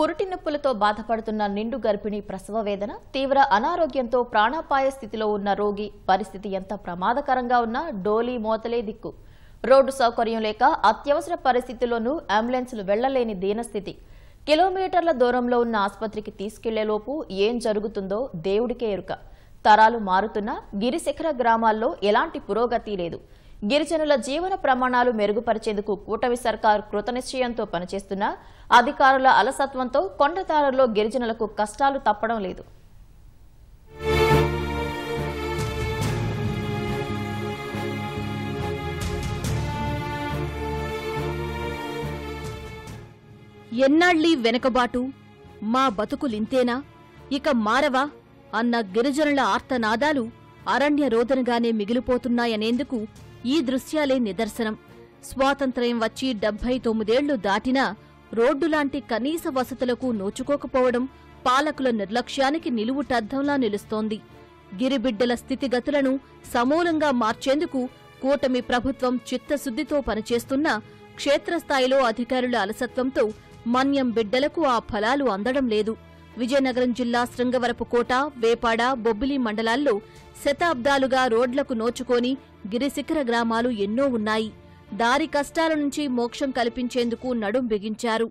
పురిటి నొప్పులతో బాధపడుతున్న నిండు గర్భిణి ప్రసవ వేదన, తీవ్ర అనారోగ్యంతో ప్రాణాపాయ స్థితిలో ఉన్న రోగి పరిస్థితి ఎంత ప్రమాదకరంగా ఉన్నా డోలీ మోతలే దిక్కు. రోడ్డు సౌకర్యం లేక అత్యవసర పరిస్థితుల్లోనూ అంబులెన్సులు వెళ్లలేని దీనస్థితి. కిలోమీటర్ల దూరంలో ఉన్న ఆసుపత్రికి తీసుకెళ్లేలోపు ఏం జరుగుతుందో దేవుడికే ఎరుక. తరాలు మారుతున్నా గిరిశిఖర గ్రామాల్లో ఎలాంటి పురోగతి లేదు. గిరిజనుల జీవన ప్రమాణాలు మెరుగుపరిచేందుకు కూటమి సర్కారు కృతనిశ్చయంతో పనిచేస్తున్నా అధికారుల అలసత్వంతో కొండదారుల్లో గిరిజనులకు కష్టాలు తప్పడం లేదు. ఎన్నాళ్ళీ వెనకబాటు, మా బతుకులింతేనా, ఇక మారవా అన్న గిరిజనుల ఆర్తనాదాలు అరణ్య రోదనగానే మిగిలిపోతున్నాయనేందుకు ఈ దృశ్యాలే నిదర్శనం. స్వాతంత్ర్యం వచ్చి 79 దాటినా రోడ్డులాంటి కనీస వసతులకు నోచుకోకపోవడం పాలకుల నిర్లక్ష్యానికి నిలువుటద్దంలా నిలుస్తోంది. గిరిబిడ్డల స్థితిగతులను సమూలంగా మార్చేందుకు కూటమి ప్రభుత్వం చిత్తశుద్ధితో పనిచేస్తున్నా క్షేత్రస్థాయిలో అధికారుల అలసత్వంతో మన్యం బిడ్డలకు ఆ ఫలాలు అందడం లేదు. విజయనగరం జిల్లా శృంగవరపుకోట, వేపాడ, బొబ్బిలి మండలాల్లో శతాబ్దాలుగా రోడ్లకు నోచుకొని గిరిశిఖర గ్రామాలు ఎన్నో ఉన్నాయి. దారి కష్టాల నుంచి మోక్షం కల్పించేందుకు నడుం బిగించారు.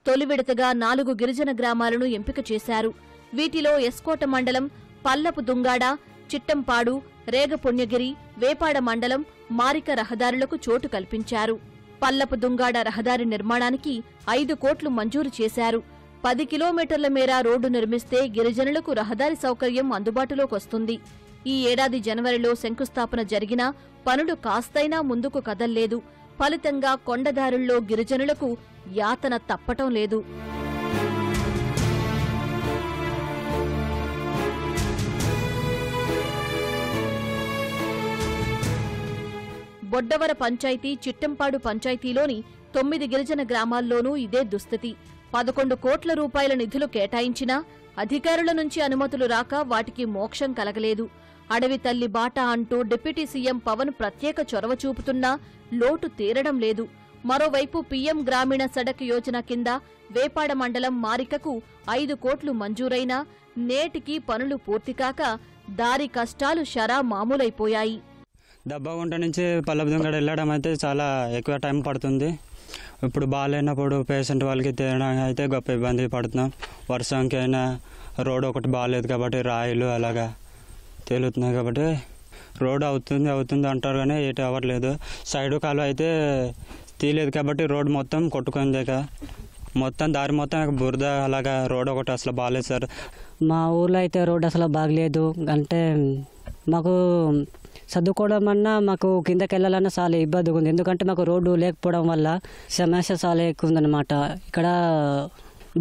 తొలి విడతగా 4 గిరిజన గ్రామాలను ఎంపిక చేశారు. వీటిలో ఎస్కోట మండలం, పల్లపు దుంగాడ, చిట్టంపాడు, రేగపుణ్యగిరి, వేపాడ మండలం మారిక రహదారులకు చోటు కల్పించారు. పల్లపు దుంగాడ రహదారి నిర్మాణానికి 5 కోట్లు మంజూరు చేశారు. 10 కిలోమీటర్ల మేర రోడ్డు నిర్మిస్తే గిరిజనులకు రహదారి సౌకర్యం అందుబాటులోకొస్తుంది. ఈ ఏడాది జనవరిలో శంకుస్థాపన జరిగినా పనులు కాస్తైనా ముందుకు కదల్లేదు. ఫలితంగా కొండదారుల్లో గిరిజనులకు యాతన తప్పటం లేదు. బొడ్డవర పంచాయతీ, చిట్టంపాడు పంచాయతీలోని 9 గిరిజన గ్రామాల్లోనూ ఇదే దుస్థితి. 11 కోట్ల రూపాయల నిధులు కేటాయించినా అధికారుల నుంచి అనుమతులు రాక వాటికి మోక్షం కలగలేదు. అడవి తల్లి బాట అంటూ డిప్యూటీ సీఎం పవన్ ప్రత్యేక చొరవ చూపుతున్నా లోటు తీరడం లేదు. మరోవైపు పీఎం గ్రామీణ సడక్ యోజన కింద వేపాడ మండలం మారికకు 5 కోట్లు మంజూరైనా నేటికి పనులు పూర్తికాక దారి కష్టాలు షరా మామూలైపోయాయి. దబ్బగుంట నుంచి పల్లపుదుంగడ వెళ్ళడం అయితే చాలా ఎక్కువ టైం పడుతుంది. ఇప్పుడు బాగాలేనప్పుడు పేషెంట్ వాళ్ళకి తేడానికి అయితే గొప్ప ఇబ్బంది పడుతున్నాం. వర్షంకి అయినా రోడ్ ఒకటి బాగాలేదు కాబట్టి రాయిలు అలాగా తేలుతున్నాయి కాబట్టి రోడ్ అవుతుంది అంటారు కానీ ఏటి అవ్వట్లేదు. సైడ్ కాలు అయితే తీయలేదు కాబట్టి రోడ్ మొత్తం కొట్టుకుంది. మొత్తం దారి మొత్తం బురద అలాగా రోడ్ ఒకటి అసలు బాగాలేదు సార్. మా ఊర్లో అయితే రోడ్ అసలు బాగలేదు. అంటే మాకు చదువుకోవడం అన్నా మాకు కిందకి వెళ్ళాలన్నా చాలా ఇబ్బందిగా ఉంది. ఎందుకంటే మాకు రోడ్డు లేకపోవడం వల్ల సమస్య చాలా ఎక్కువ ఉందన్నమాట. ఇక్కడ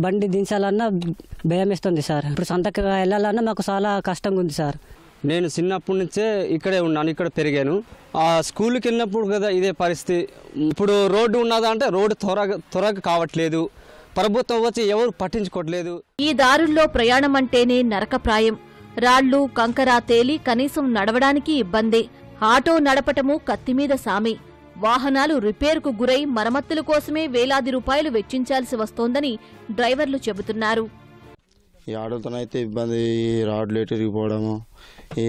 బండి దించాలన్నా భయం వేస్తుంది సార్. ఇప్పుడు సంతకు వెళ్ళాలన్నా మాకు చాలా కష్టంగా ఉంది సార్. నేను చిన్నప్పటి నుంచే ఇక్కడే ఉన్నాను, ఇక్కడ పెరిగాను. ఆ స్కూల్కి వెళ్ళినప్పుడు కదా ఇదే పరిస్థితి. ఇప్పుడు రోడ్డు ఉన్నదా అంటే రోడ్డు త్వరగా కావట్లేదు. ప్రభుత్వం వచ్చి ఎవరు పట్టించుకోవట్లేదు. ఈ దారుల్లో ప్రయాణం అంటేనే నరకప్రాయం. రాళ్లు, కంకర తేలి కనీసం నడవడానికి ఇబ్బందే. ఆటో నడపటము కత్తిమీద సామే. వాహనాలు రిపేరుకు గురై మరమ్మతుల కోసమే వేలాది రూపాయలు వెచ్చించాల్సి వస్తోందని డ్రైవర్లు చెబుతున్నారు. ఈ ఆటోతోనైతే ఇబ్బంది. రాడ్లు లేట్ ఇరిగిపోవడము, ఈ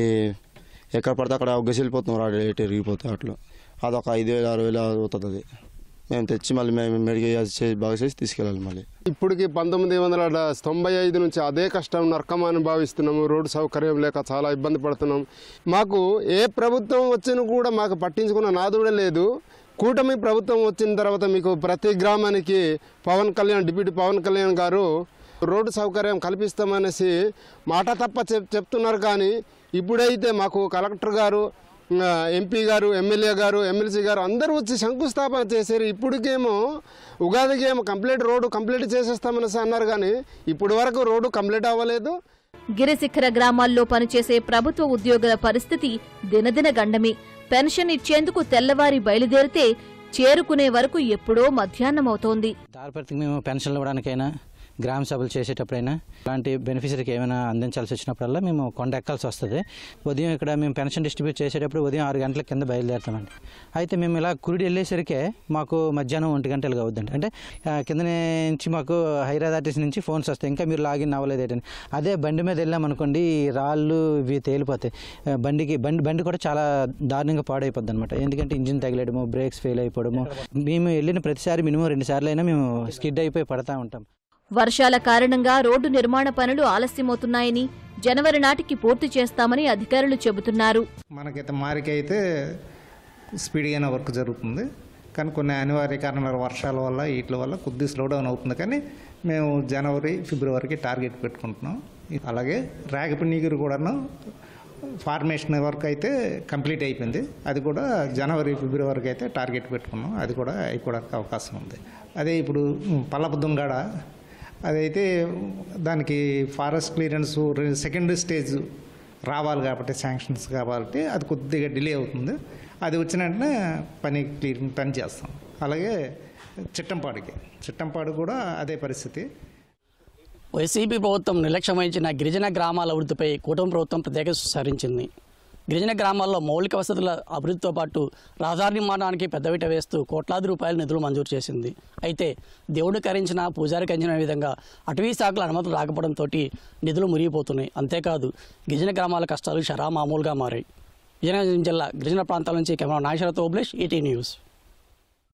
ఎక్కడ పడితే అక్కడ గసిలిపోతున్నాం. రాడ్లు లేట్ ఇరిగిపోతే అట్లా అదొక 5,000-6,000 అవుతుంది. మేము తెచ్చి మళ్ళీ మేము మెడికేట్ బాగా చేసి తీసుకెళ్ళాలి. మళ్ళీ ఇప్పటికి 1995 నుంచి అదే కష్టం నరకమని భావిస్తున్నాము. రోడ్డు సౌకర్యం లేక చాలా ఇబ్బంది పడుతున్నాం. మాకు ఏ ప్రభుత్వం వచ్చినా కూడా మాకు పట్టించుకున్న నాదుడే లేదు. కూటమి ప్రభుత్వం వచ్చిన తర్వాత మీకు ప్రతి గ్రామానికి డిప్యూటీ పవన్ కళ్యాణ్ గారు రోడ్డు సౌకర్యం కల్పిస్తామనేసి మాట తప్ప చెప్తున్నారు. కానీ ఇప్పుడైతే మాకు కలెక్టర్ గారు, ఎంపీ గారు, ఎమ్మెల్యే గారు, ఎమ్మెల్సీ గారు అందరూ వచ్చి శంకుస్థాపన చేశారు. ఇప్పటికేమో ఉగాదికి ఏమో రోడ్డు కంప్లీట్ చేసేస్తామనేసి అన్నారు. కానీ ఇప్పటి వరకు రోడ్డు కంప్లీట్ అవ్వలేదు. గిరిశిఖర గ్రామాల్లో పనిచేసే ప్రభుత్వ ఉద్యోగుల పరిస్థితి దినదిన గండమే. పెన్షన్ ఇచ్చేందుకు తెల్లవారి బయలుదేరితే చేరుకునే వరకు ఎప్పుడో మధ్యాహ్నమవుతోంది. దారిపతికి మేము పెన్షన్లు ఇవ్వడానికైనా గ్రామ సభలు చేసేటప్పుడైనా ఇలాంటి బెనిఫిషరీకి ఏమైనా అందించాల్సి వచ్చినప్పుడల్లా మేము కొండ ఎక్కాల్సి వస్తుంది. ఉదయం ఇక్కడ మేము పెన్షన్ డిస్ట్రిబ్యూట్ చేసేటప్పుడు ఉదయం 6 గంటల కింద బయలుదేరుతామండి. అయితే మేము ఇలా కురిడి వెళ్ళేసరికి మాకు మధ్యాహ్నం 1 గంటలుగా అవుద్దండి. అంటే కింద నుంచి మాకు హైదరాబాద్ నుంచి ఫోన్స్ వస్తాయి, ఇంకా మీరు లాగిన్ అవ్వలేదు ఏంటని. అదే బండి మీద వెళ్ళామనుకోండి, రాళ్ళు ఇవి తేలిపోతాయి. బండి కూడా చాలా దారుణంగా పాడైపోద్ది అనమాట. ఎందుకంటే ఇంజిన్ తగిలేయడము, బ్రేక్స్ ఫెయిల్ అయిపోవడము. మేము వెళ్ళిన ప్రతిసారి మినిమం 2 సార్లు అయినా మేము స్కిడ్ అయిపోయి పడతా ఉంటాం. వర్షాల కారణంగా రోడ్డు నిర్మాణ పనులు ఆలస్యమవుతున్నాయని, జనవరి నాటికి పూర్తి చేస్తామని అధికారులు చెబుతున్నారు. మనకైతే మారికైతే స్పీడ్గానే వర్క్ జరుగుతుంది, కానీ కొన్ని అనివార్య కారణాల వర్షాల వల్ల వీటి వల్ల కొద్దిగా స్లో డౌన్ అవుతుంది. కానీ మేము జనవరి ఫిబ్రవరికి టార్గెట్ పెట్టుకుంటున్నాం. అలాగే రాగపిన్నీగిరి కూడాను ఫార్మేషన్ వర్క్ అయితే కంప్లీట్ అయిపోయింది. అది కూడా జనవరి ఫిబ్రవరికి అయితే టార్గెట్ పెట్టుకున్నాం. అది కూడా అయిపోవడానికి అవకాశం ఉంది. అదే ఇప్పుడు పల్లపుదుంగాడ అదైతే దానికి ఫారెస్ట్ క్లియరెన్స్ సెకండ్ స్టేజ్ రావాలి కాబట్టి, శాంక్షన్స్ కాబట్టి అది కొద్దిగా డిలే అవుతుంది. అది వచ్చిన వెంటనే పని చేస్తాం. అలాగే చిట్టంపాడు కూడా అదే పరిస్థితి. వైసీపీ ప్రభుత్వం నిర్లక్ష్యం వహించిన గిరిజన గ్రామాల అభివృద్ధిపై కూటమి ప్రభుత్వం ప్రత్యేక దృష్టి సారించింది. గిరిజన గ్రామాల్లో మౌలిక వసతుల అభివృద్ధితో పాటు రహదారి నిర్మాణానికి పెద్దపీట వేస్తూ కోట్లాది రూపాయల నిధులు మంజూరు చేసింది. అయితే దేవుడు కరించిన పూజారి కంచిన విధంగా అటవీ శాఖల అనుమతులు రాకపోవడంతో నిధులు మురిగిపోతున్నాయి. అంతేకాదు గిరిజన గ్రామాల కష్టాలు మామూలుగా మారాయి. విజయనగరం జిల్లా గిరిజన ప్రాంతాల నుంచి కెమెరా నాగేశ్వరరావుతో ఓబ్లేష్, ఈటీ న్యూస్.